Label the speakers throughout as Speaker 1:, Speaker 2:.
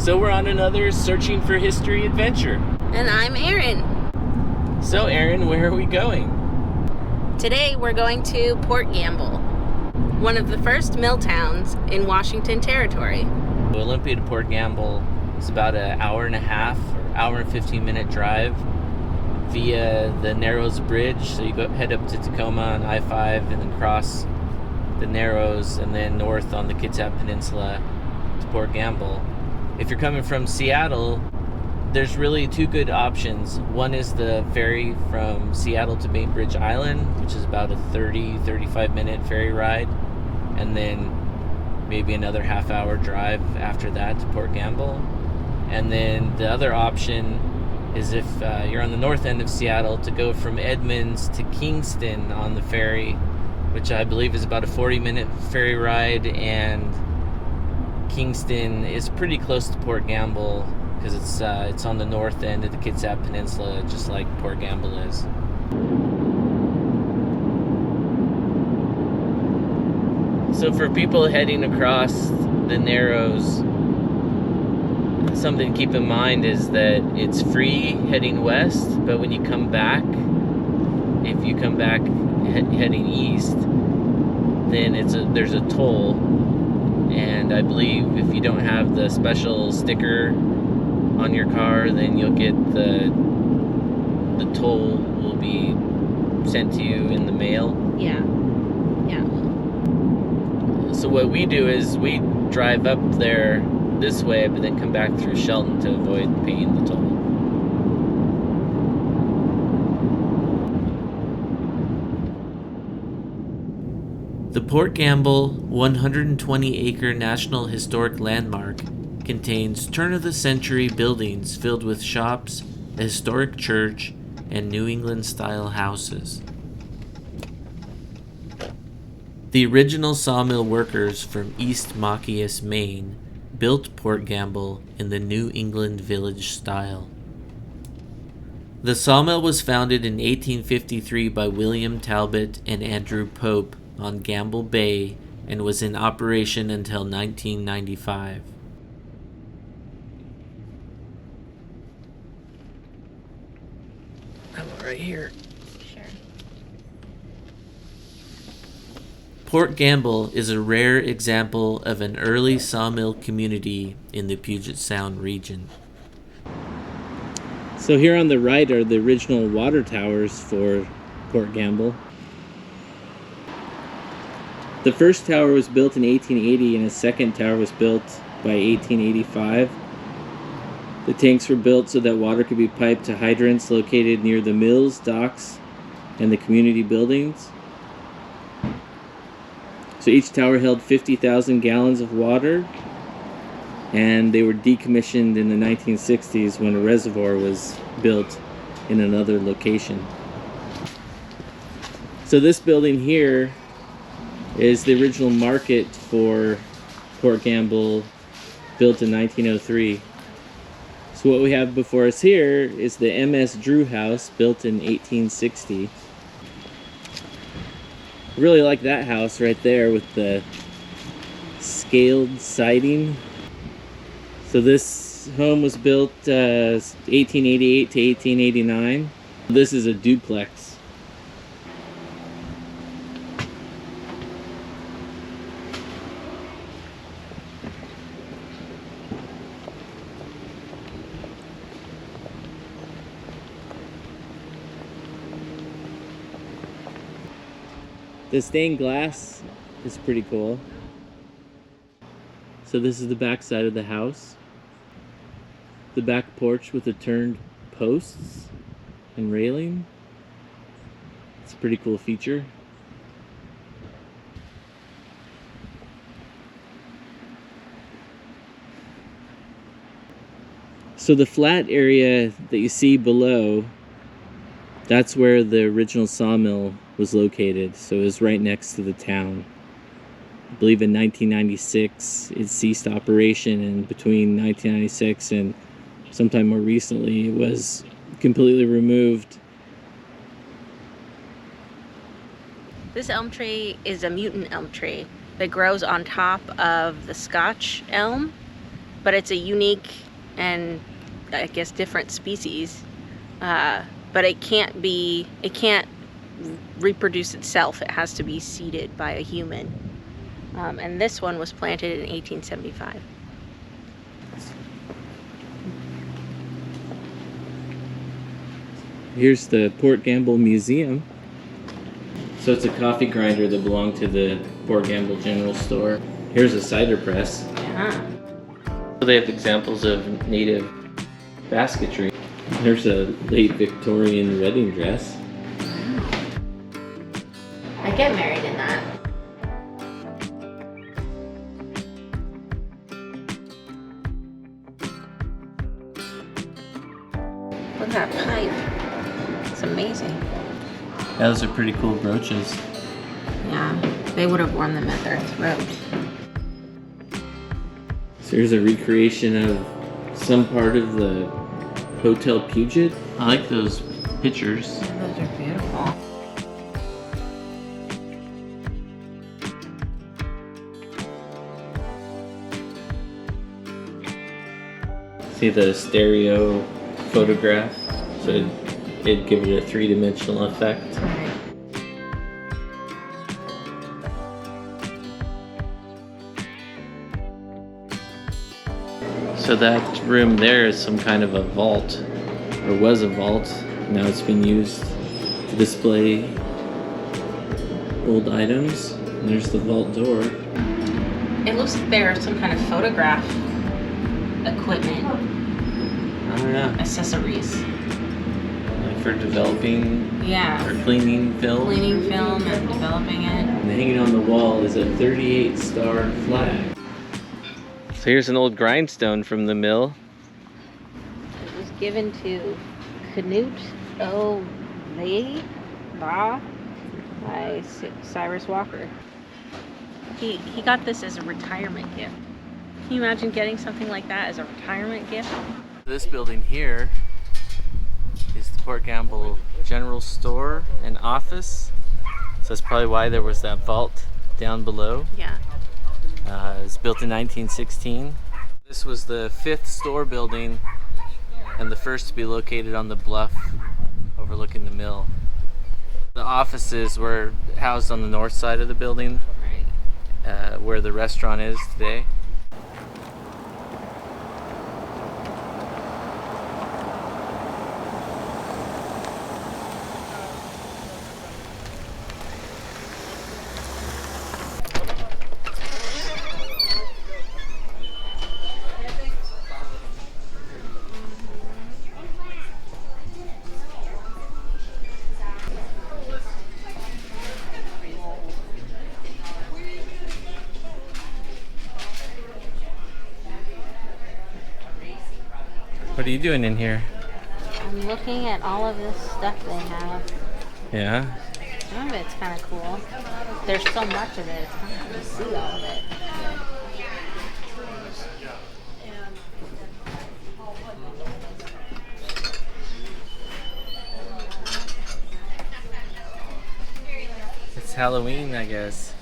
Speaker 1: So we're on another Searching for History adventure.
Speaker 2: And I'm Erin.
Speaker 1: So Erin, where are we going?
Speaker 2: Today we're going to Port Gamble, one of the first mill towns in Washington Territory.
Speaker 1: Olympia to Port Gamble is about an hour and a half or hour and 15-minute drive via the Narrows Bridge. So you head up to Tacoma on I-5 and then cross the Narrows and then north on the Kitsap Peninsula to Port Gamble. If you're coming from Seattle, there's really two good options. One is the ferry from Seattle to Bainbridge Island, which is about a 35 minute ferry ride, and then maybe another half-hour drive after that to Port Gamble. And then the other option is if you're on the north end of Seattle, to go from Edmonds to Kingston on the ferry, which I believe is about a 40-minute ferry ride, and Kingston is pretty close to Port Gamble because it's on the north end of the Kitsap Peninsula, just like Port Gamble is. So for people heading across the Narrows, something to keep in mind is that it's free heading west, but when you come back, if you come back heading east, then there's a toll. And I believe if you don't have the special sticker on your car, then you'll get the toll will be sent to you in the mail.
Speaker 2: Yeah.
Speaker 1: So what we do is we drive up there this way, but then come back through Shelton to avoid paying the toll. The Port Gamble 120-acre National Historic Landmark contains turn-of-the-century buildings filled with shops, a historic church, and New England-style houses. The original sawmill workers from East Machias, Maine, built Port Gamble in the New England village style. The sawmill was founded in 1853 by William Talbot and Andrew Pope on Gamble Bay and was in operation until 1995. How about right here?
Speaker 2: Sure.
Speaker 1: Port Gamble is a rare example of an early sawmill community in the Puget Sound region. So here on the right are the original water towers for Port Gamble. The first tower was built in 1880 and a second tower was built by 1885. The tanks were built so that water could be piped to hydrants located near the mills, docks, and the community buildings. So each tower held 50,000 gallons of water, and they were decommissioned in the 1960s when a reservoir was built in another location. So this building here is the original market for Port Gamble, built in 1903. So what we have before us here is the M.S. Drew House, built in 1860. I really like that house right there with the scaled siding. So this home was built 1888 to 1889. This is a duplex. The stained glass is pretty cool. So this is the back side of the house. The back porch with the turned posts and railing. It's a pretty cool feature. So the flat area that you see below, that's where the original sawmill was located. So it was right next to the town. I believe in 1996 it ceased operation, and between 1996 and sometime more recently it was completely removed.
Speaker 2: This elm tree is a mutant elm tree that grows on top of the Scotch elm, but it's a unique and I guess different species. But it can't reproduce itself. It has to be seeded by a human. And this one was planted in 1875.
Speaker 1: Here's the Port Gamble Museum. So it's a coffee grinder that belonged to the Port Gamble General Store. Here's a cider press.
Speaker 2: Yeah.
Speaker 1: They have examples of native basketry. There's a late Victorian wedding dress.
Speaker 2: I get married in that. Look at that pipe. It's amazing.
Speaker 1: Yeah, those are pretty cool brooches.
Speaker 2: Yeah, they would have worn them at their throat.
Speaker 1: So here's a recreation of some part of the Hotel Puget. I like those pictures.
Speaker 2: Yeah, those are beautiful.
Speaker 1: See the stereo photograph? So it'd give it a three-dimensional effect.
Speaker 2: Right.
Speaker 1: So that room there is some kind of a vault, or was a vault. Now it's been used to display old items. And there's the vault door.
Speaker 2: It looks like there's some kind of photograph equipment,
Speaker 1: I don't know.
Speaker 2: accessories.
Speaker 1: Like for developing
Speaker 2: Yeah,
Speaker 1: or cleaning film.
Speaker 2: cleaning film and developing it.
Speaker 1: And hanging on the wall is a 38-star flag. So here's an old grindstone from the mill.
Speaker 2: It was given to Knut O. Ba by Cyrus Walker. He got this as a retirement gift. Can you imagine getting something like that as a retirement gift?
Speaker 1: This building here is the Port Gamble General Store and Office. So that's probably why there was that vault down below.
Speaker 2: Yeah.
Speaker 1: It was built in 1916. This was the 5th store building and the first to be located on the bluff overlooking the mill. The offices were housed on the north side of the building, where the restaurant is today. What are you doing in here?
Speaker 2: I'm looking at all of this stuff they have.
Speaker 1: Yeah?
Speaker 2: Some of it's kind of cool. There's so much of it, it's kind of hard to see all of it.
Speaker 1: It's Halloween, I guess.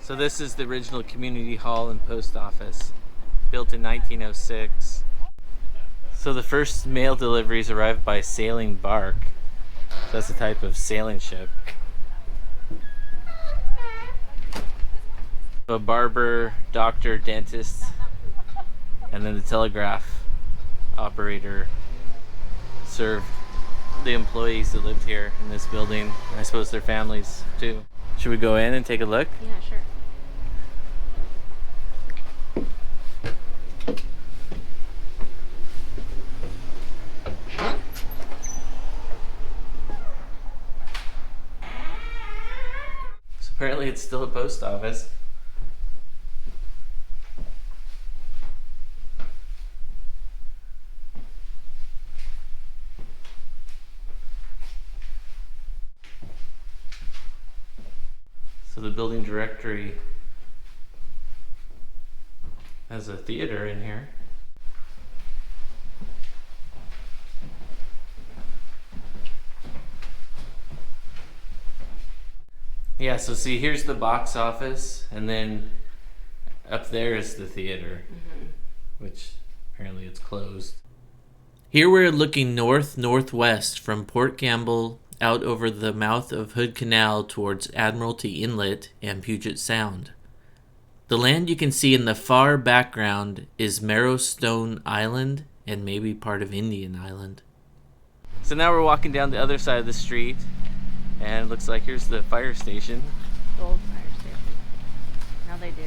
Speaker 1: So this is the original community hall and post office, built in 1906. So the first mail deliveries arrived by sailing bark. So that's a type of sailing ship. A barber, doctor, dentist, and then the telegraph operator served the employees that lived here in this building, and I suppose their families too. Should we go in and take a look?
Speaker 2: Yeah, sure.
Speaker 1: So apparently it's still a post office. building directory has a theater in here. Yeah, so see, here's the box office, and then up there is the theater, which apparently it's closed. Here we're looking north-northwest from Port Gamble out over the mouth of Hood Canal towards Admiralty Inlet and Puget Sound. The land you can see in the far background is Marrowstone Island and maybe part of Indian Island. So now we're walking down the other side of the street, and it looks like here's the fire station.
Speaker 2: Old fire station. Now they do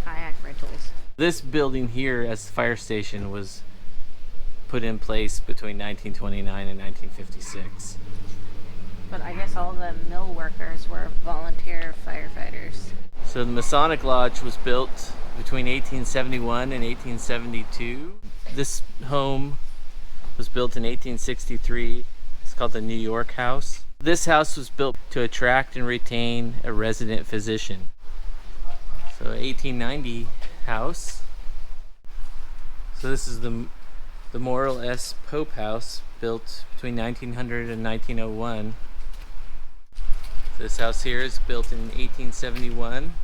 Speaker 2: kayak rentals.
Speaker 1: This building here as the fire station was put in place between 1929 and 1956.
Speaker 2: But I guess all the mill workers were volunteer firefighters.
Speaker 1: So the Masonic Lodge was built between 1871 and 1872. This home was built in 1863. It's called the New York House. This house was built to attract and retain a resident physician. So 1890 house. So this is the Morrill S. Pope House, built between 1900 and 1901. This house here is built in 1871.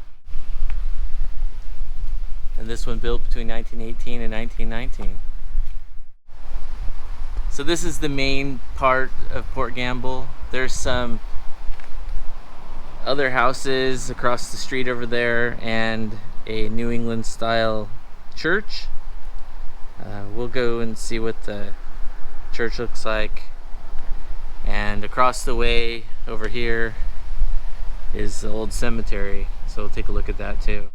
Speaker 1: And this one built between 1918 and 1919. So this is the main part of Port Gamble. There's some other houses across the street over there and a New England style church. We'll go and see what the church looks like. And across the way over here is the old cemetery, so we'll take a look at that too.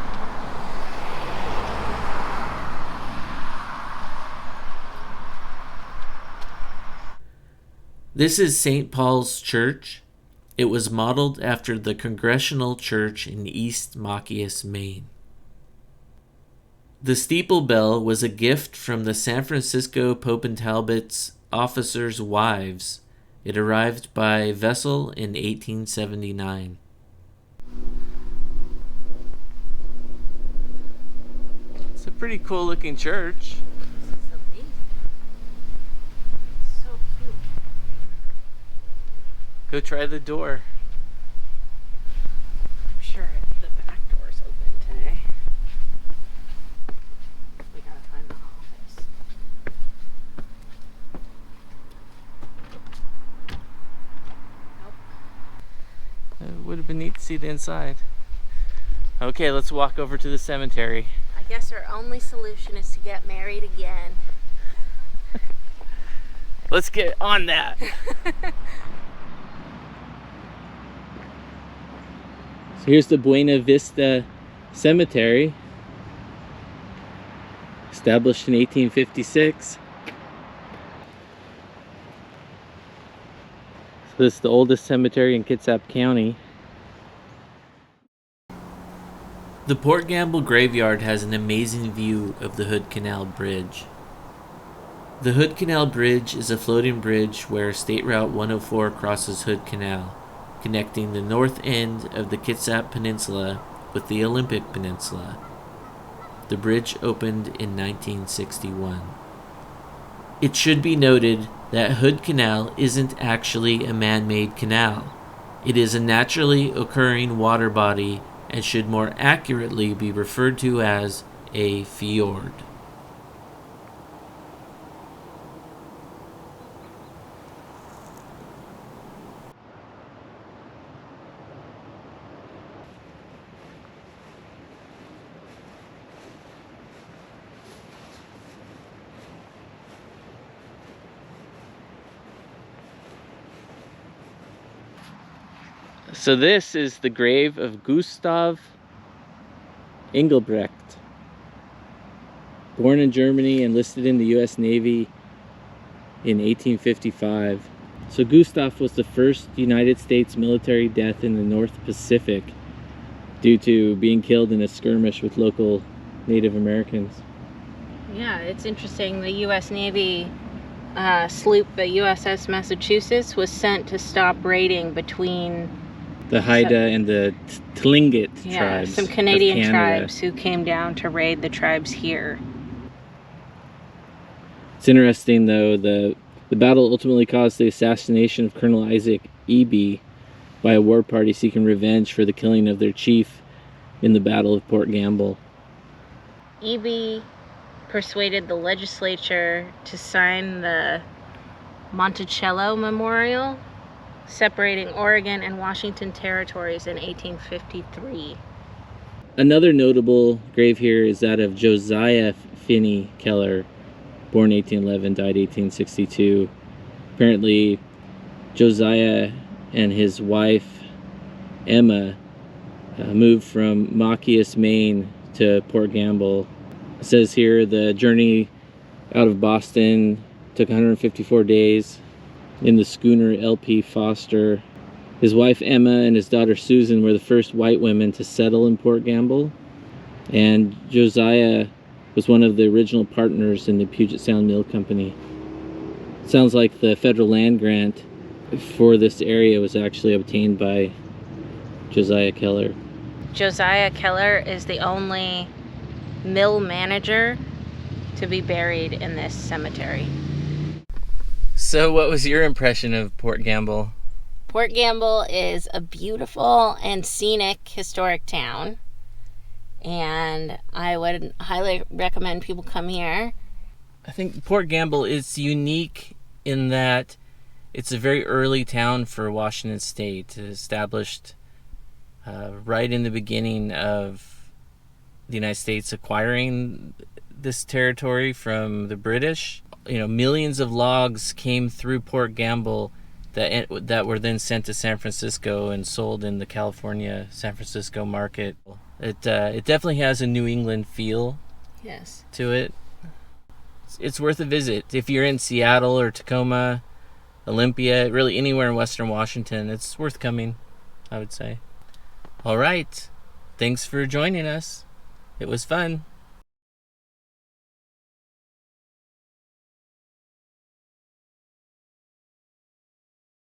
Speaker 1: This is St. Paul's Church. It was modeled after the Congregational Church in East Machias, Maine. The steeple bell was a gift from the San Francisco Pope and Talbot's officers' wives. It arrived by vessel in 1879. It's a pretty cool looking church.
Speaker 2: So neat. So cute.
Speaker 1: Go try the door.
Speaker 2: I'm sure the back door's open today. We gotta find the office. Nope.
Speaker 1: It would have been neat to see the inside. Okay, let's walk over to the cemetery.
Speaker 2: I guess our only solution is to get married again.
Speaker 1: Let's get on that. So here's the Buena Vista Cemetery, established in 1856. So this is the oldest cemetery in Kitsap County. The Port Gamble Graveyard has an amazing view of the Hood Canal Bridge. The Hood Canal Bridge is a floating bridge where State Route 104 crosses Hood Canal, connecting the north end of the Kitsap Peninsula with the Olympic Peninsula. The bridge opened in 1961. It should be noted that Hood Canal isn't actually a man-made canal. It is a naturally occurring water body and should more accurately be referred to as a fjord. So this is the grave of Gustav Engelbrecht, born in Germany, enlisted in the U.S. Navy in 1855. So Gustav was the first United States military death in the North Pacific due to being killed in a skirmish with local Native Americans.
Speaker 2: Yeah, it's interesting. The U.S. Navy sloop, the USS Massachusetts, was sent to stop raiding between
Speaker 1: The Haida and the Tlingit tribes.
Speaker 2: Some
Speaker 1: of
Speaker 2: Canadian
Speaker 1: Canada.
Speaker 2: tribes who came down to raid the tribes here.
Speaker 1: It's interesting, though, the battle ultimately caused the assassination of Colonel Isaac Eby by a war party seeking revenge for the killing of their chief in the Battle of Port Gamble.
Speaker 2: Eby persuaded the legislature to sign the Monticello Memorial, separating Oregon and Washington territories in 1853.
Speaker 1: Another notable grave here is that of Josiah Finney Keller, born 1811, died 1862. Apparently, Josiah and his wife, Emma, moved from Machias, Maine to Port Gamble. It says here the journey out of Boston took 154 days in the schooner LP Foster. His wife Emma and his daughter Susan were the first white women to settle in Port Gamble, and Josiah was one of the original partners in the Puget Sound Mill Company. Sounds like the federal land grant for this area was actually obtained by Josiah Keller.
Speaker 2: Josiah Keller is the only mill manager to be buried in this cemetery.
Speaker 1: So what was your impression of Port Gamble?
Speaker 2: Port Gamble is a beautiful and scenic historic town, and I would highly recommend people come here.
Speaker 1: I think Port Gamble is unique in that it's a very early town for Washington State. It was established right in the beginning of the United States acquiring this territory from the British. You know, millions of logs came through Port Gamble that were then sent to San Francisco and sold in the California San Francisco market. It definitely has a New England feel to it. It's worth a visit. If you're in Seattle or Tacoma, Olympia, really anywhere in Western Washington, it's worth coming, I would say. All right. Thanks for joining us. It was fun.